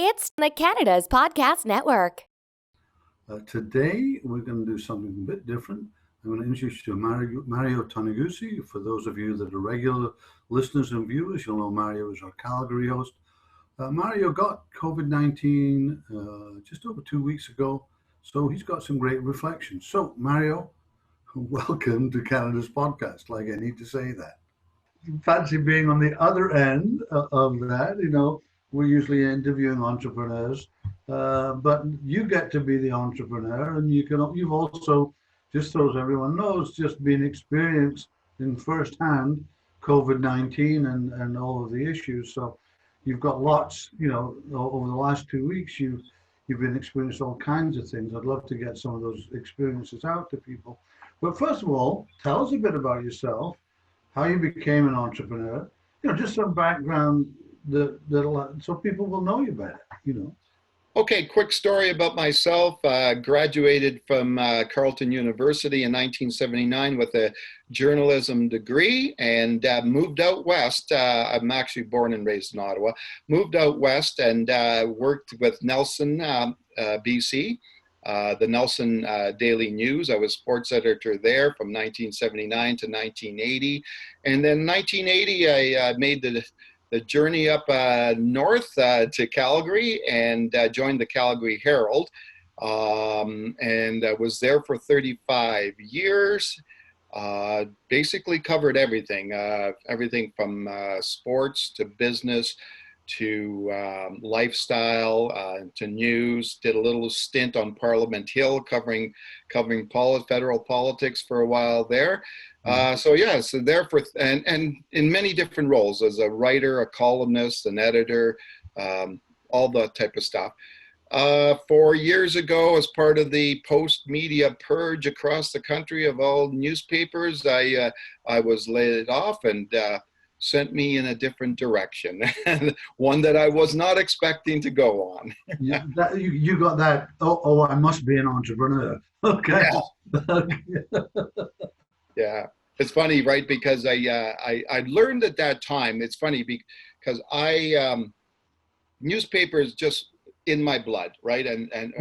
It's the Canada's Podcast Network. Today, we're going to do something a bit different. I'm going to introduce you to Mario Toneguzzi. For those of you that are regular listeners and viewers, you'll know Mario is our Calgary host. Mario got COVID-19 just over 2 weeks ago, so he's got some great reflections. So, Mario, welcome to Canada's podcast. Like, I need to say that. Fancy being on the other end of that. You know, we're usually interviewing entrepreneurs, but you get to be the entrepreneur, and you've also, just so as everyone knows, just been experienced in firsthand COVID-19 and all of the issues. So you've got lots, over the last 2 weeks, you've been experiencing all kinds of things. I'd love to get some of those experiences out to people. But first of all, tell us a bit about yourself, how you became an entrepreneur, just some background so people will know you better. Okay, quick story about myself. Graduated from Carleton University in 1979 with a journalism degree and moved out west. I'm actually born and raised in Ottawa. Moved out west and worked with Nelson, BC. The Nelson Daily News. I was sports editor there from 1979 to 1980. And then 1980, I made the journey up north to Calgary and joined the Calgary Herald. And I was there for 35 years. Basically covered everything, everything from sports to business to lifestyle, to news. Did a little stint on Parliament Hill covering federal politics for a while there. So there for and in many different roles as a writer, a columnist, an editor, all that type of stuff. 4 years ago, as part of the post-media purge across the country of all newspapers, I was laid off and sent me in a different direction, one that I was not expecting to go on. You got that, I must be an entrepreneur. Okay. Yeah. Yeah. It's funny, right? Because I learned at that time, it's funny because newspapers just in my blood, right? And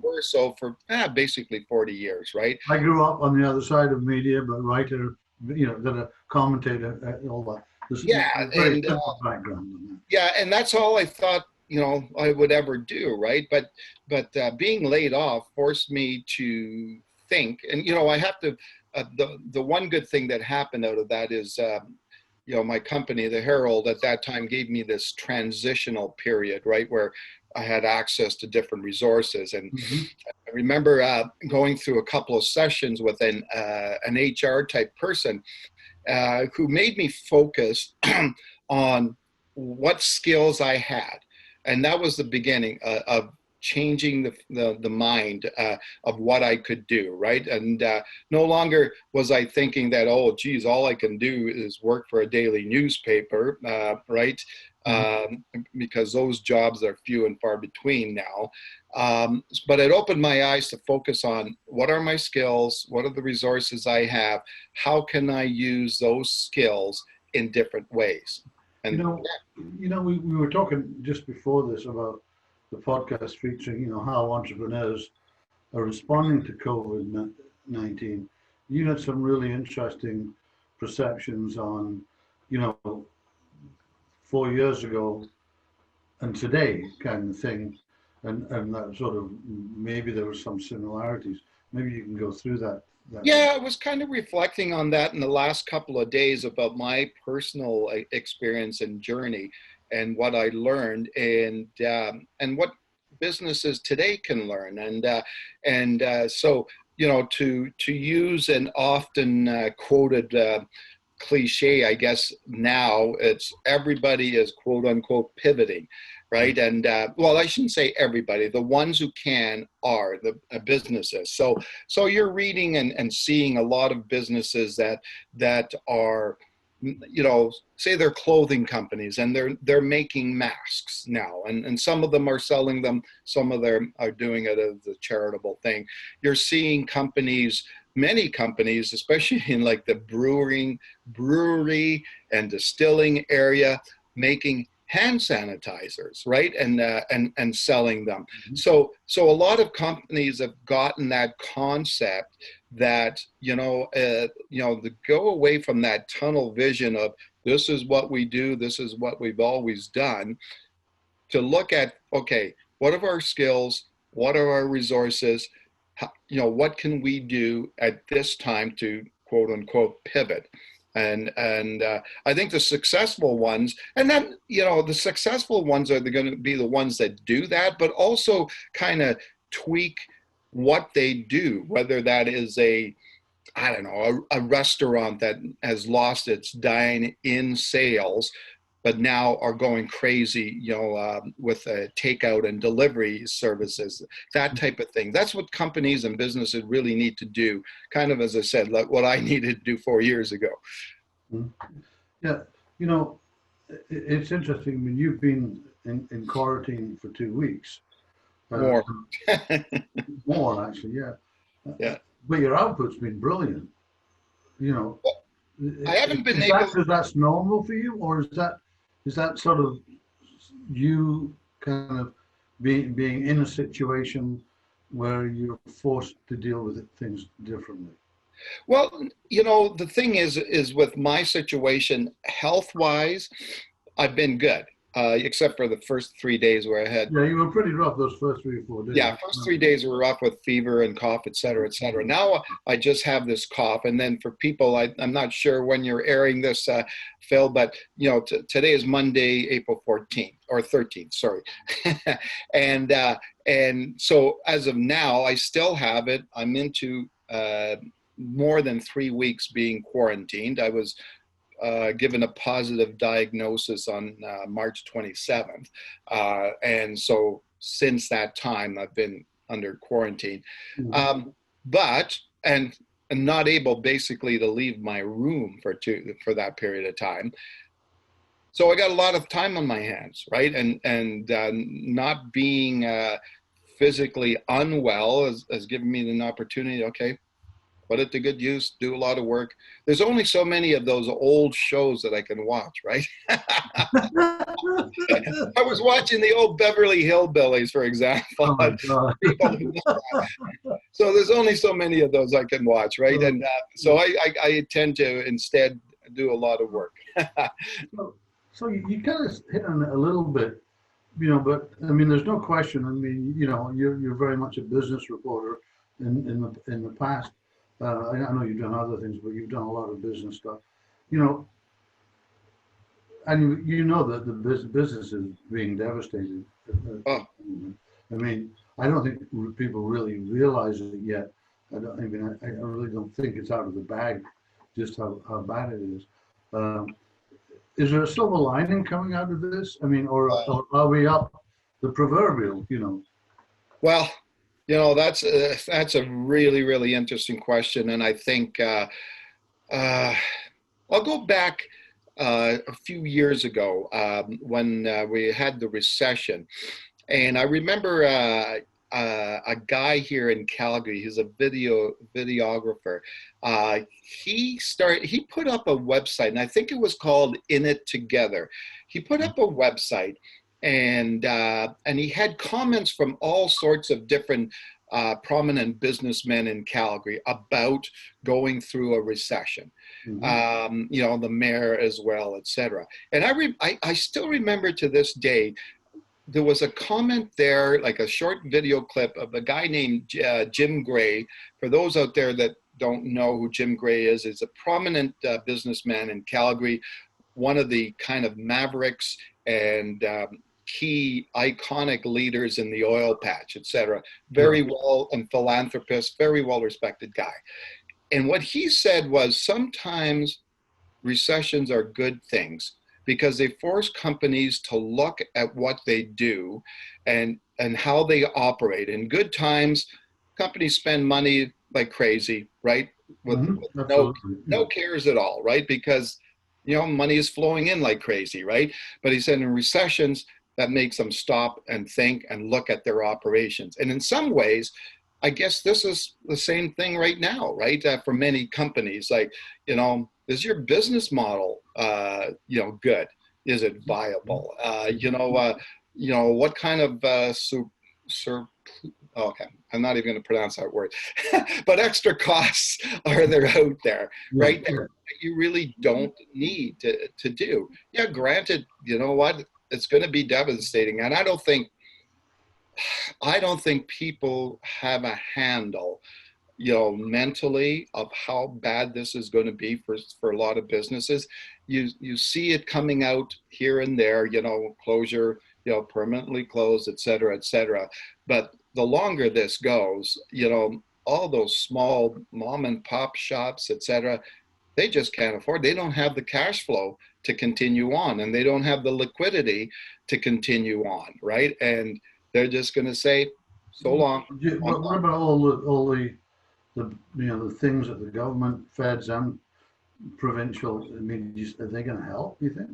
were so for basically 40 years, right? I grew up on the other side of media, but writer, then a commentator, all that. And that's all I thought, I would ever do, right? But being laid off forced me to think, and I have to. The one good thing that happened out of that is, my company, the Herald, at that time gave me this transitional period, right, where I had access to different resources. And I remember going through a couple of sessions with an HR type person who made me focus on what skills I had. And that was the beginning of changing the mind of what I could do, right? And no longer was I thinking that, oh, geez, all I can do is work for a daily newspaper, right? Because those jobs are few and far between now. But it opened my eyes to focus on what are my skills, what are the resources I have, how can I use those skills in different ways? And we were talking just before this about the podcast featuring, how entrepreneurs are responding to COVID-19. You had some really interesting perceptions on, 4 years ago and today kind of thing. And that sort of, maybe there were some similarities. Maybe you can go through that. Yeah, I was kind of reflecting on that in the last couple of days about my personal experience and journey and what I learned and what businesses today can learn. So, to use an often quoted cliche, I guess now it's everybody is quote unquote pivoting. Right. And I shouldn't say everybody. The ones who can are the businesses. So you're reading and seeing a lot of businesses that are, say they're clothing companies and they're making masks now. And some of them are selling them. Some of them are doing it as a charitable thing. You're seeing many companies, especially in like the brewery and distilling area, making hand sanitizers, right? And selling them. Mhm. So a lot of companies have gotten that concept that, to go away from that tunnel vision of this is what we do, this is what we've always done, to look at, okay, what are our skills? What are our resources? What can we do at this time to quote unquote pivot? And I think the successful ones, and then the successful ones are going to be the ones that do that, but also kind of tweak what they do, whether that is a restaurant that has lost its dine-in sales, but now are going crazy, with takeout and delivery services, that type of thing. That's what companies and businesses really need to do. Kind of, as I said, like what I needed to do 4 years ago. Mhm. Yeah, it's interesting. I mean, you've been in quarantine for 2 weeks. More. More, actually, yeah. Yeah. But your output's been brilliant. You know, I haven't been is able. that because that's normal for you, or is that sort of you kind of being in a situation where you're forced to deal with things differently? Well, the thing is with my situation, health-wise, I've been good, except for the first 3 days where I had. Yeah, you were pretty rough those first 3 or 4 days. Yeah, first 3 days were rough with fever and cough, et cetera, et cetera. Now I just have this cough. And then for people, I'm not sure when you're airing this, Phil, but today is Monday, April 14th or 13th, sorry. And so as of now, I still have it. I'm into more than 3 weeks being quarantined. I was given a positive diagnosis on March 27th. And so since that time, I've been under quarantine. Mhm. But not able basically to leave my room for that period of time. So I got a lot of time on my hands, right? And not being physically unwell has given me an opportunity, okay, put it to good use, do a lot of work. There's only so many of those old shows that I can watch, right? I was watching the old Beverly Hillbillies, for example. Oh my God. So there's only so many of those I can watch, right? And so I tend to instead do a lot of work. So you kind of hit on it a little bit, but I mean, there's no question. I mean, you're very much a business reporter in the past. I know you've done other things, but you've done a lot of business stuff, and that the business is being devastated. Oh. I mean, I don't think people really realize it yet. I really don't think it's out of the bag, just how bad it is. Is there a silver lining coming out of this? I mean, or are we up the proverbial? Well, that's a really, really interesting question, and I think I'll go back a few years ago when we had the recession, and I remember a guy here in Calgary. He's a videographer. He put up a website, and I think it was called In It Together. He put up a website. And he had comments from all sorts of different prominent businessmen in Calgary about going through a recession. Mm-hmm. The mayor as well, et cetera. And I still remember to this day, there was a comment there, like a short video clip of a guy named Jim Gray. For those out there that don't know who Jim Gray is a prominent businessman in Calgary, one of the kind of mavericks and key iconic leaders in the oil patch, et cetera. Very well, and philanthropist, very well respected guy. And what he said was sometimes recessions are good things because they force companies to look at what they do and how they operate. In good times, companies spend money like crazy, right? With no cares at all, right? Because money is flowing in like crazy, right? But he said in recessions, that makes them stop and think and look at their operations. And in some ways, I guess this is the same thing right now, right? For many companies, like, is your business model, good? is it viable? What kind of okay, I'm not even going to pronounce that word, but extra costs are there out there, right? That you really don't need to do. Yeah, granted, you know what? It's going to be devastating, and I don't think people have a handle, mentally, of how bad this is going to be for a lot of businesses. You see it coming out here and there, closure, permanently closed, et cetera, et cetera. But the longer this goes, all those small mom and pop shops, et cetera, they just can't afford. They don't have the cash flow to continue on, and they don't have the liquidity to continue on, right? And they're just going to say, so long. What about all the the things that the government, feds, and provincial? I mean, are they going to help, you think?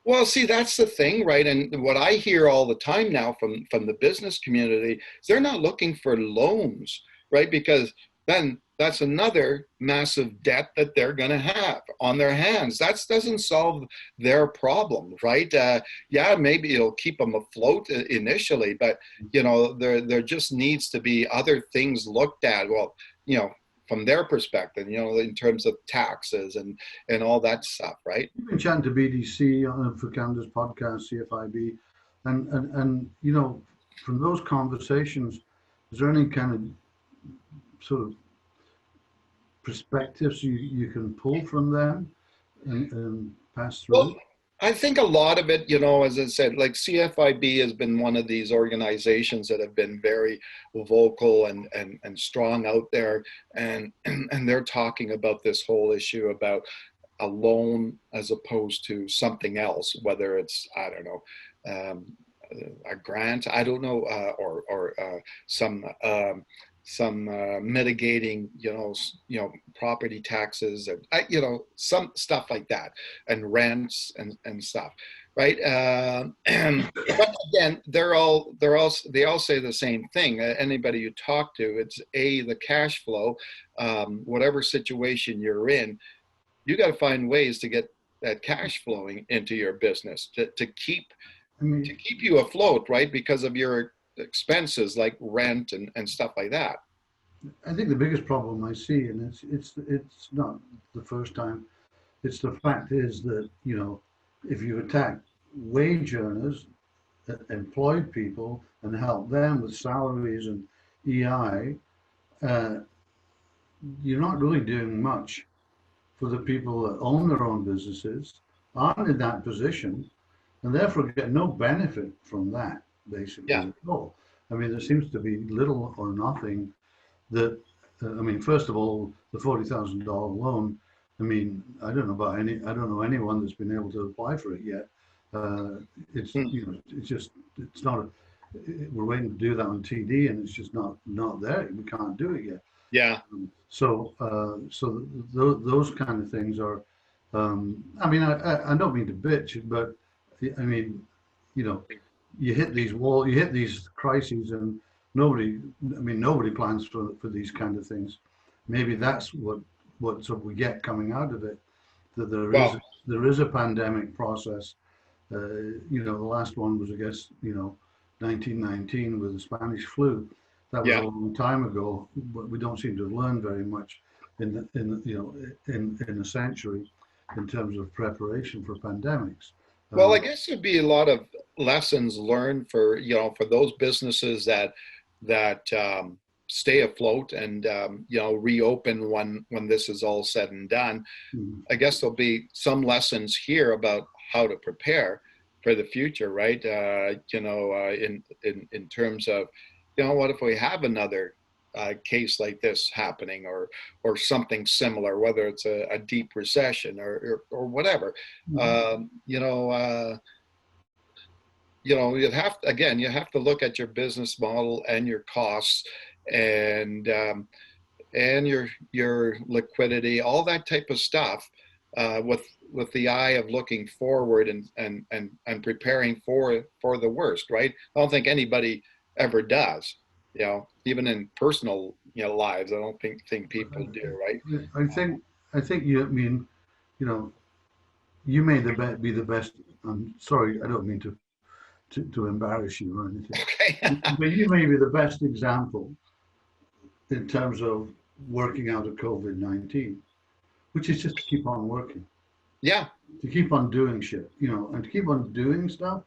Well, see, that's the thing, right? And what I hear all the time now from the business community is they're not looking for loans, right? Because then that's another massive debt that they're going to have on their hands. That doesn't solve their problem, right? Yeah, maybe it'll keep them afloat initially, but there just needs to be other things looked at. Well, from their perspective, in terms of taxes and all that stuff, right? You've been chatting to BDC for Canada's podcast, CFIB, and from those conversations, is there any kind of sort of perspectives you can pull from them and pass through? Well, I think a lot of it, as I said, like CFIB has been one of these organizations that have been very vocal and strong out there, and they're talking about this whole issue about a loan as opposed to something else, whether it's, I don't know, a grant, I don't know, or some mitigating, property taxes, and some stuff like that, and rents and stuff, right? But again, they all say the same thing. Anybody you talk to, it's the cash flow. Whatever situation you're in, you got to find ways to get that cash flowing into your business to keep you afloat, right? Because of your expenses like rent and stuff like that. I think the biggest problem I see, and it's not the first time, it's the fact is that if you attack wage earners, employed people, and help them with salaries and EI, you're not really doing much for the people that own their own businesses, aren't in that position, and therefore get no benefit from that, basically, at all. I mean, there seems to be little or nothing that, first of all, the $40,000 loan, I don't know anyone that's been able to apply for it yet. It's not, we're waiting to do that on TD, and it's just not there. We can't do it yet. Yeah. So those kind of things are, I don't mean to bitch, but you hit these crises, and nobody plans for these kind of things. Maybe that's what sort of we get coming out of it, that there is a pandemic process. The last one was, I guess, 1919 with the Spanish flu. That was a long time ago, but we don't seem to have learned very much in a century in terms of preparation for pandemics. Well, I guess there'd be a lot of lessons learned for those businesses that stay afloat and reopen when this is all said and done. Mm-hmm. I guess there'll be some lessons here about how to prepare for the future, right? In terms of, what if we have another case like this happening, or something similar, whether it's a deep recession or whatever. Mm-hmm. You have to look at your business model and your costs and your liquidity, all that type of stuff, with the eye of looking forward and preparing for the worst, right? I don't think anybody ever does, even in personal lives. I don't think people do, right? I think you may be the best I'm sorry, I don't mean to embarrass you or anything, Okay. but you may be the best example in terms of working out of COVID-19, which is just to keep on working, Yeah. to keep on doing shit, and to keep on doing stuff,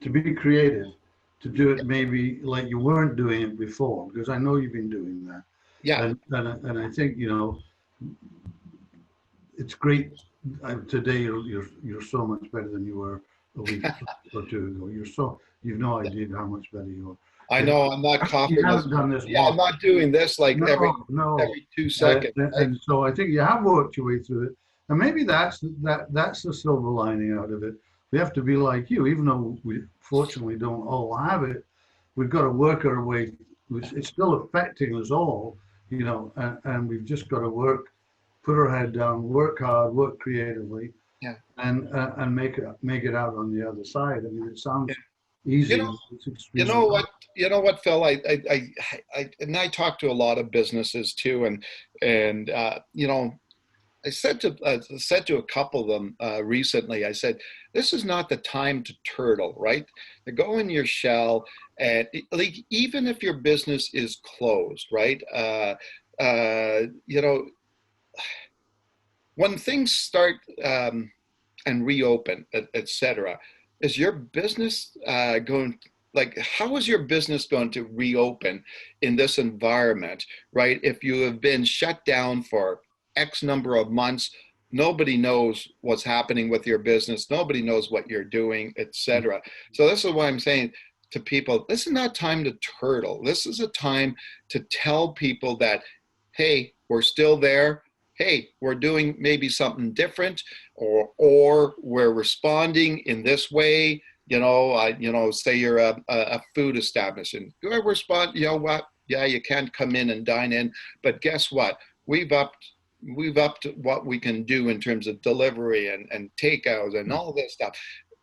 to be creative, to do it maybe like you weren't doing it before, because I know you've been doing that. Yeah. And I think, it's great. Today you're so much better than you were a week or two ago. You've no idea how much better you are. I You, know I'm not you coughing as haven't done this yeah, I'm once. not doing this like No, no. every 2 seconds. Right? And so I think you have worked your way through it, and maybe that's the silver lining out of it. We have to be like you, even though we fortunately don't all have it. We've got to work our way. It's still affecting us all, and we've just got to put our head down, work hard, work creatively, Yeah. and make it out on the other side. I mean, it sounds You easy. know, It's you extremely know hard. what, Phil, I talk to a lot of businesses too. And I said to a couple of them recently, I said, this is not the time to turtle, right? To go in your shell and like, even if your business is closed, right? When things start and reopen, et cetera, is your business going, like, how is your business going to reopen in this environment, right? If you have been shut down for X number of months, nobody knows what's happening with your business. Nobody knows what you're doing, et cetera. So this is what I'm saying to people. This is not time to turtle. This is a time to tell people that, hey, we're still there. Hey, we're doing maybe something different, or we're responding in this way. Say you're a food establishment. You respond, you know what? Yeah, you can't come in and dine in, but guess what? We've upped what we can do in terms of delivery and takeout and all this stuff.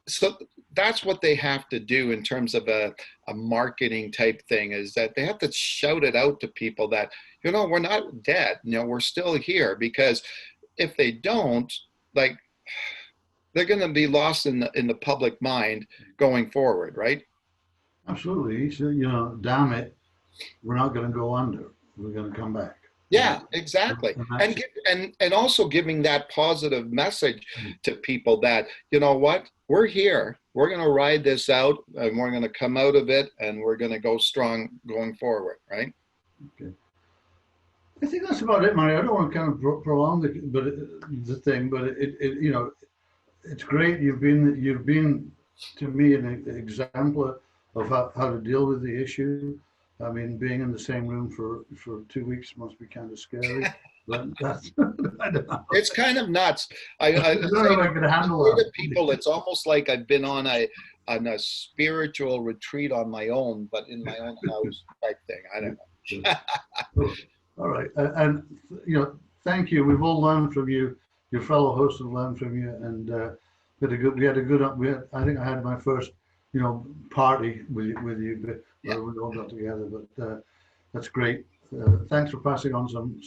So that's what they have to do in terms of a marketing type thing, is that they have to shout it out to people that, we're not dead, we're still here. Because if they don't, like, they're going to be lost in the public mind going forward, right? Absolutely. So, damn it, we're not going to go under. We're going to come back. Yeah, exactly. And And also giving that positive message to people that, you know what, we're here. We're going to ride this out, and we're going to come out of it, and we're going to go strong going forward, right? Okay. I think that's about it, Mario. I don't want to kind of prolong the thing, but it's great. You've been to me an example of how to deal with the issue. I mean, being in the same room for 2 weeks must be kind of scary. But that's I don't know. It's kind of nuts. I don't know if I could handle say to that. people, it's almost like I've been on a spiritual retreat on my own, but in my own house type thing. I don't know. All right, and thank you. We've all learned from you. Your fellow hosts have learned from you, and I think I had my first, party with you, but Yeah. we all got together. But that's great. Thanks for passing on some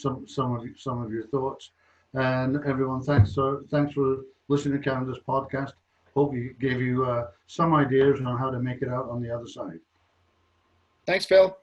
of your thoughts, and everyone. Thanks for listening to Canada's podcast. Hope we gave you some ideas on how to make it out on the other side. Thanks, Phil.